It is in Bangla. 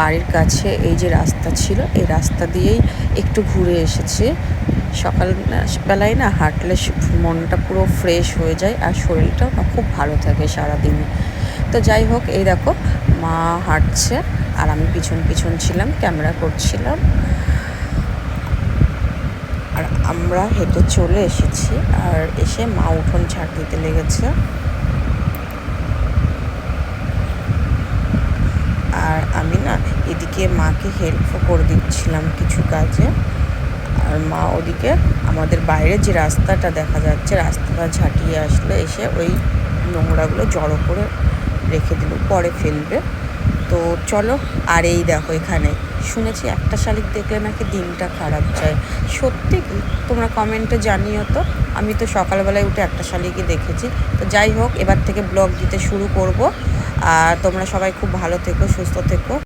বাড়ির কাছে এই যে রাস্তা ছিল, এই রাস্তা দিয়েই একটু ঘুরে এসেছি। সকালবেলায় না হাঁটলে মনটা পুরো ফ্রেশ হয়ে যায় আর শরীরটাও না খুব ভালো থাকে সারাদিনে। তো যাই হোক, এই দেখো মা হাঁটছে আর আমি পিছন পিছন ছিলাম, ক্যামেরা করছিলাম। আর আমরা হেঁটে চলে এসেছি, আর এসে মা উঠোন ঝাড় দিতে লেগেছে। আর আমি না এদিকে মাকে হেল্পও করে দিচ্ছিলাম কিছু কাজে। আর মা ওদিকে আমাদের বাইরে যে রাস্তাটা দেখা যাচ্ছে, রাস্তাটা ঝাঁটিয়ে আসলে এসে ওই নোংরাগুলো জড়ো করে রেখে দিল, পরে ফেলবে। তো চলো। আর এই দেখো, এখানে শুনেছি একটা শালিক দেখলে নাকি দিনটা খারাপ যায়। সত্যি কি? তোমরা কমেন্টে জানিও তো। আমি তো সকালবেলায় উঠে একটা শালিকই দেখেছি। তো যাই হোক, এবার থেকে ব্লগ দিতে শুরু করব। আর তোমরা সবাই খুব ভালো থেকো, সুস্থ থেকো।